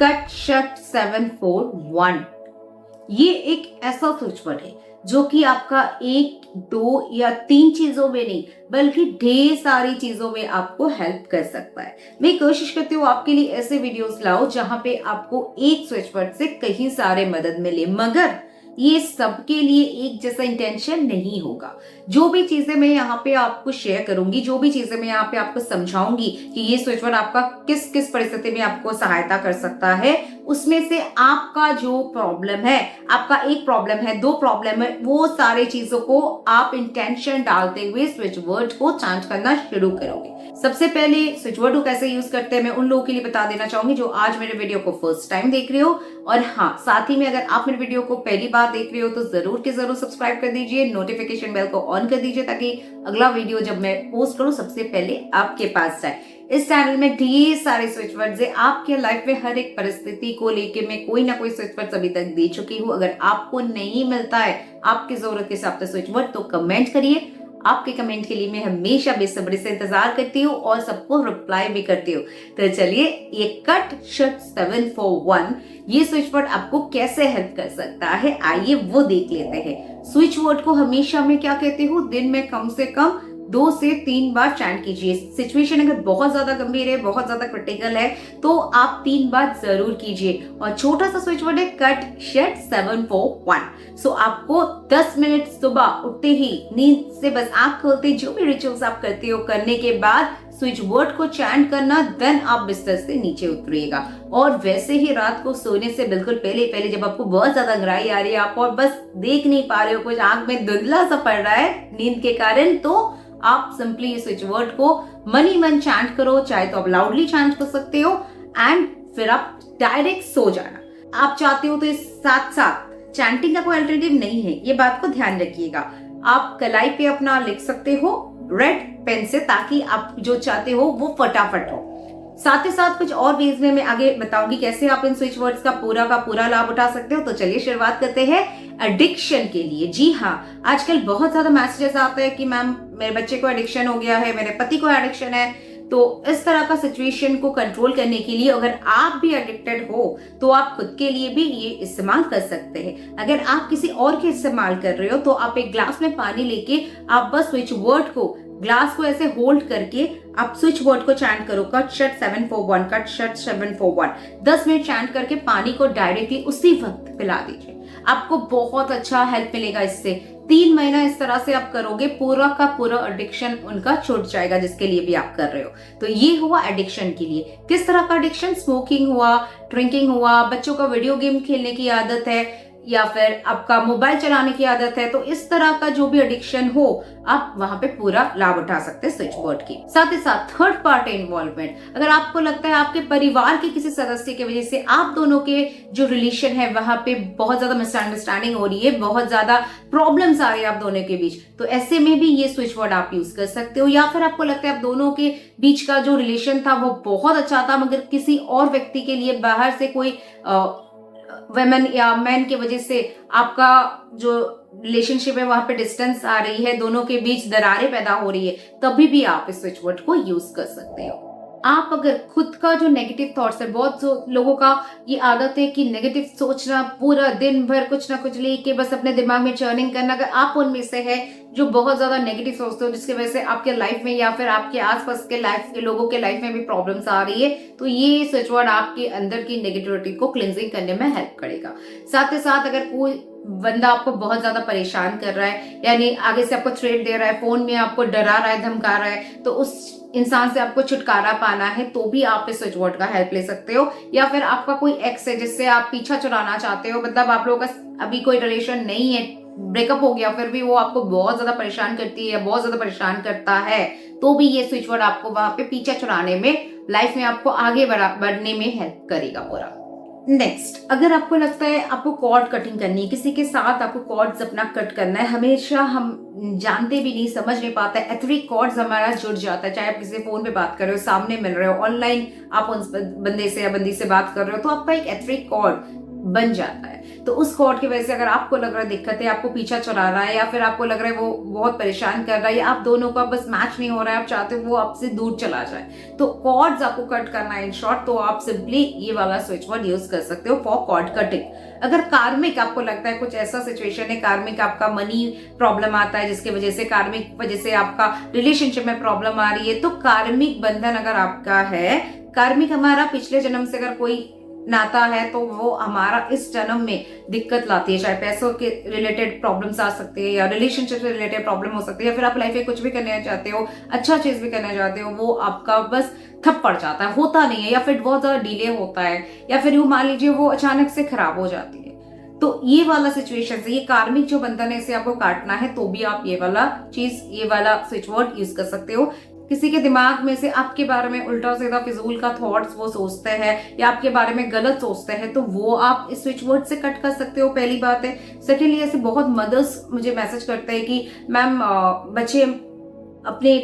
Cut shut 741। ये एक ऐसा स्विच वर्ड है जो कि आपका एक, दो या तीन चीजों में नहीं बल्कि ढेर सारी चीजों में आपको हेल्प कर सकता है। मैं कोशिश करती हूँ आपके लिए ऐसे वीडियोस लाओ जहां पे आपको एक स्विच वर्ड से कई सारे मदद मिले, मगर ये सबके लिए एक जैसा इंटेंशन नहीं होगा। जो भी चीजें मैं यहाँ पे आपको शेयर करूंगी, जो भी चीजें मैं यहाँ पे आपको समझाऊंगी कि ये स्विच वर्ड आपका किस किस परिस्थिति में आपको सहायता कर सकता है, उसमें से आपका जो प्रॉब्लम है, आपका एक प्रॉब्लम है, दो प्रॉब्लम है, वो सारे चीजों को आप इंटेंशन डालते हुए स्विच वर्ड को चेंज करना शुरू करोगे। सबसे पहले स्विच वर्ड को कैसे यूज करते हैं मैं उन लोगों के लिए बता देना चाहूंगी जो आज मेरे वीडियो को फर्स्ट टाइम देख रहे हो। और हाँ, साथ ही में अगर आप मेरे वीडियो को पहली बार देख रहे हो तो जरूर के जरूर सब्सक्राइब कर दीजिए, नोटिफिकेशन बेल को ऑन कर दीजिए ताकि अगला वीडियो जब मैं पोस्ट करूं सबसे पहले आपके पास जाए। इस चैनल में ढेर सारे स्विच वर्ड्स है, आपके लाइफ में हर एक परिस्थिति को लेके मैं कोई ना कोई स्विच वर्ड अभी तक दे चुकी हूँ। अगर आपको नहीं मिलता है आपकी जरूरत के हिसाब से स्विच वर्ड तो कमेंट करिए। आपके कमेंट के लिए मैं हमेशा बेसब्री से इंतजार करती हूँ और सबको रिप्लाई भी करती हूँ। तो चलिए, ये कट शट 741 ये स्विच वर्ड आपको कैसे हेल्प कर सकता है आइए वो देख लेते हैं। स्विच वर्ड को हमेशा मैं क्या कहती हूँ, दिन में कम से कम 2 से 3 बार चैंट कीजिए। सिचुएशन अगर बहुत ज्यादा गंभीर है, बहुत ज्यादा क्रिटिकल है तो आप 3 बार जरूर कीजिए। और छोटा सा स्विच वर्ड है कट शट 741। सो आपको 10 मिनट सुबह उठते ही नींद से बस आंख खोलते जो भी रिचुअल्स आप करते हो करने के बाद स्विच वर्ड को चैंट करना, देन आप बिस्तर से नीचे उतरिएगा। और वैसे ही रात को सोने से बिल्कुल पहले पहले जब आपको बहुत ज्यादा अंगड़ाई आ रही है, आप और बस देख नहीं पा रहे हो, कुछ आंख में धुंधला सा पड़ रहा है नींद के कारण, तो आप सिंपली इस स्विच वर्ड को मन ही मन चैंट करो। चाहे तो आप लाउडली चैंट कर सकते हो एंड फिर आप डायरेक्ट सो जाना। आप चाहते हो तो इस साथ साथ चैंटिंग का कोई अल्टरनेटिव नहीं है, ये बात को ध्यान रखिएगा। आप कलाई पे अपना लिख सकते हो रेड पेन से ताकि आप जो चाहते हो वो फटाफट हो। साथ ही साथ कुछ और वेज में मैं आगे बताऊंगी कैसे आप इन स्विच वर्ड्स का पूरा लाभ उठा सकते हो। तो चलिए शुरुआत करते हैं एडिक्शन के लिए। जी हाँ, आजकल बहुत ज्यादा मैसेजेस आते हैं कि मैम मेरे बच्चे को एडिक्शन हो गया है, मेरे पति को एडिक्शन है। तो इस तरह का सिचुएशन को कंट्रोल करने के लिए अगर आप भी एडिक्टेड हो तो आप खुद के लिए भी ये इस्तेमाल कर सकते हैं। अगर आप किसी और के इस्तेमाल कर रहे हो तो आप एक ग्लास में पानी लेके आप बस स्विच वर्ड को, ग्लास को ऐसे होल्ड करके आप स्विच वर्ड को चैंट करो, cut shut 741, cut shut 741। 10 minute chant करके पानी को डायरेक्टली उसी वक्त पिला दीजिए। आपको बहुत अच्छा हेल्प मिलेगा इससे। 3 महीना इस तरह से आप करोगे, पूरा का पूरा एडिक्शन उनका छूट जाएगा जिसके लिए भी आप कर रहे हो। तो ये हुआ एडिक्शन के लिए। किस तरह का एडिक्शन? स्मोकिंग हुआ, ड्रिंकिंग हुआ, बच्चों का वीडियो गेम खेलने की आदत है या फिर आपका मोबाइल चलाने की आदत है, तो इस तरह का जो भी एडिक्शन हो आप वहां पे पूरा लाभ उठा सकते हैं स्विच वर्ड की। साथ ही साथ थर्ड पार्टी इन्वॉल्वमेंट। अगर आपको लगता है आपके परिवार के किसी सदस्य की वजह से आप दोनों के जो रिलेशन है वहां पे बहुत ज्यादा मिसअंडरस्टैंडिंग हो रही है, बहुत ज्यादा प्रॉब्लम्स आ रही है आप दोनों के बीच, तो ऐसे में भी ये स्विच वर्ड आप यूज कर सकते हो। या फिर आपको लगता है आप दोनों के बीच का जो रिलेशन था वो बहुत अच्छा था मगर किसी और व्यक्ति के लिए बाहर से कोई वुमेन या मैन की वजह से आपका जो रिलेशनशिप है वहां पे डिस्टेंस आ रही है, दोनों के बीच दरारें पैदा हो रही है, तभी भी आप इस स्विच वर्ड को यूज कर सकते हो। आप अगर खुद का जो नेगेटिव थॉट्स है, बहुत लोगों का ये आदत है कि नेगेटिव सोचना, पूरा दिन भर कुछ ना कुछ लेके बस अपने दिमाग में चर्निंग करना। अगर आप उनमें से है जो बहुत ज्यादा नेगेटिव सोचते हो जिसकी वजह से आपके लाइफ में या फिर आपके आसपास के लाइफ के लोगों के लाइफ में भी प्रॉब्लम्स आ रही है, तो ये स्विच वर्ड आपके अंदर की नेगेटिविटी को क्लिंजिंग करने में हेल्प करेगा। साथ ही साथ अगर कोई बंदा आपको बहुत ज्यादा परेशान कर रहा है, यानी आगे से आपको थ्रेट दे रहा है, फोन में आपको डरा रहा है, धमका रहा है, तो उस इंसान से आपको छुटकारा पाना है तो भी आप इस स्विच वर्ड का हेल्प ले सकते हो। या फिर आपका कोई एक्स है जिससे आप पीछा छुड़ाना चाहते हो, मतलब आप लोगों का अभी कोई रिलेशन नहीं है, ब्रेकअप हो गया, फिर भी वो आपको बहुत ज्यादा परेशान करती है या बहुत ज्यादा परेशान करता है, तो भी ये स्विच वर्ड आपको वहां पे पीछा छुड़ाने में, लाइफ में आपको आगे बढ़ने में हेल्प करेगा पूरा। नेक्स्ट, अगर आपको लगता है आपको कॉर्ड कटिंग करनी है, किसी के साथ आपको कॉर्ड्स अपना कट करना है, हमेशा हम जानते भी नहीं, समझ नहीं पाता है, एथरिक कॉर्ड्स हमारा जुड़ जाता है। चाहे आप किसी फोन पे बात कर रहे हो, सामने मिल रहे हो, ऑनलाइन आप उन बंदे से या बंदी से बात कर रहे हो, तो आपका एक एथरिक कॉर्ड बन जाता है। तो उस कॉर्ड की वजह से अगर आपको लग रहा है दिक्कत है, आपको पीछा चला रहा है, या फिर आपको लग रहा है वो बहुत परेशान कर रहा है, या आप दोनों का बस मैच नहीं हो रहा है, आप चाहते हो वो आपसे दूर चला जाए, तो कॉर्ड्स आपको कट करना है इन शॉर्ट, तो आप सिंपली ये वाला स्विच वर्ड यूज कर सकते हो फॉर कॉर्ड कटिंग। अगर कार्मिक आपको लगता है कुछ ऐसा सिचुएशन है, कार्मिक आपका मनी प्रॉब्लम आता है जिसकी वजह से, कार्मिक वजह से आपका रिलेशनशिप में प्रॉब्लम आ रही है, तो कार्मिक बंधन अगर आपका है, कार्मिक हमारा पिछले जन्म से अगर कोई नाता है तो वो हमारा इस जन्म में दिक्कत लाती है, चाहे पैसों के रिलेटेड प्रॉब्लम्स आ सकती है, या रिलेशनशिप से रिलेटेड प्रॉब्लम हो सकती है, या फिर आप लाइफ में कुछ भी करना चाहते हो, अच्छा चीज भी करना चाहते हो, वो आपका बस ठप पड़ जाता है, होता नहीं है, या फिर बहुत ज्यादा डिले होता है, या फिर यूं मान लीजिए वो अचानक से खराब हो जाती है। तो ये वाला सिचुएशन से, ये कार्मिक जो बंधन है, इसे आपको काटना है, तो भी आप ये वाला स्विच वर्ड यूज कर सकते हो। किसी के दिमाग में से आपके बारे में उल्टा सीधा फिजूल का थॉट्स वो सोचते हैं, या आपके बारे में गलत सोचते हैं, तो वो आप इस स्विच वर्ड से कट कर सकते हो, पहली बात है। सेकेंडली, ऐसे बहुत मदर्स मुझे मैसेज करते हैं कि मैम बच्चे अपने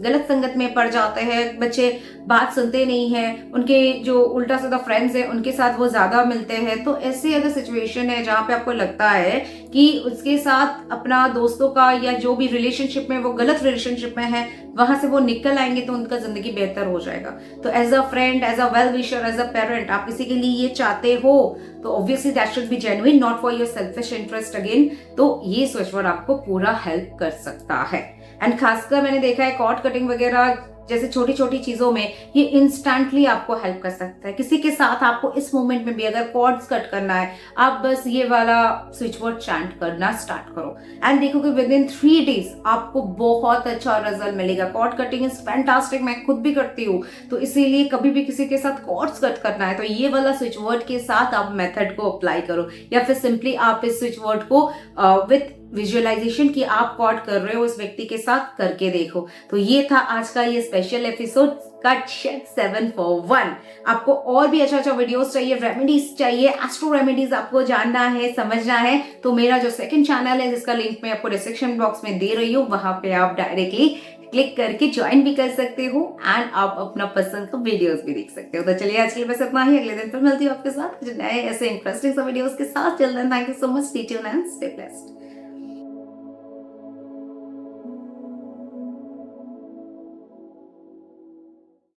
गलत संगत में पड़ जाते हैं, बच्चे बात सुनते नहीं हैं, उनके जो उल्टा सीधा फ्रेंड्स हैं उनके साथ वो ज्यादा मिलते हैं। तो ऐसी अगर सिचुएशन है जहां पे आपको लगता है कि उसके साथ अपना दोस्तों का या जो भी रिलेशनशिप में वो गलत रिलेशनशिप में है, वहां से वो निकल आएंगे तो उनका जिंदगी बेहतर हो जाएगा। तो as a friend, as a well wisher, as a parent, आप किसी के लिए ये चाहते हो तो obviously that should be genuine, not for your selfish interest again. तो ये स्विच वर्ड आपको पूरा हेल्प कर सकता है। एंड खासकर मैंने देखा है कॉर्ड कटिंग वगैरह जैसे छोटी छोटी चीजों में ये इंस्टेंटली आपको हेल्प कर सकता है। किसी के साथ आपको इस मोमेंट में भी अगर कॉर्ड्स कट करना है, आप बस ये वाला स्विच वर्ड चैंट करना स्टार्ट करो एंड देखो कि विद इन 3 days आपको बहुत अच्छा रिजल्ट मिलेगा। कॉर्ड कटिंग इज फैंटास्टिक, मैं खुद भी करती हूँ, तो इसीलिए कभी भी किसी के साथ कॉर्ड्स कट करना है तो ये वाला स्विच वर्ड के साथ आप मेथड को अप्लाई करो, या फिर सिंपली आप इस स्विच वर्ड को विथ विजुअलाइजेशन की आप कॉर्ड कर रहे हो उस व्यक्ति के साथ करके देखो। तो ये था आज का ये स्पेशल एपिसोड कट शेट 741। आपको और भी अच्छा वीडियोस चाहिए, रेमेडीज चाहिए, एस्ट्रो रेमेडीज आपको जानना है, समझना है, तो मेरा जो सेकंड चैनल है जिसका लिंक मैं आपको डिस्क्रिप्शन बॉक्स में दे रही हूँ, वहां पे आप डायरेक्टली क्लिक करके ज्वाइन भी कर सकते हो एंड आप अपना पसंद का वीडियोस भी देख सकते हो। तो चलिए आज के लिए बस इतना ही, अगले दिन फिर मिलती हूँ आपके साथ नए ऐसे इंटरेस्टिंग वीडियोस के साथ। Till then thank you so much, stay tuned and stay blessed.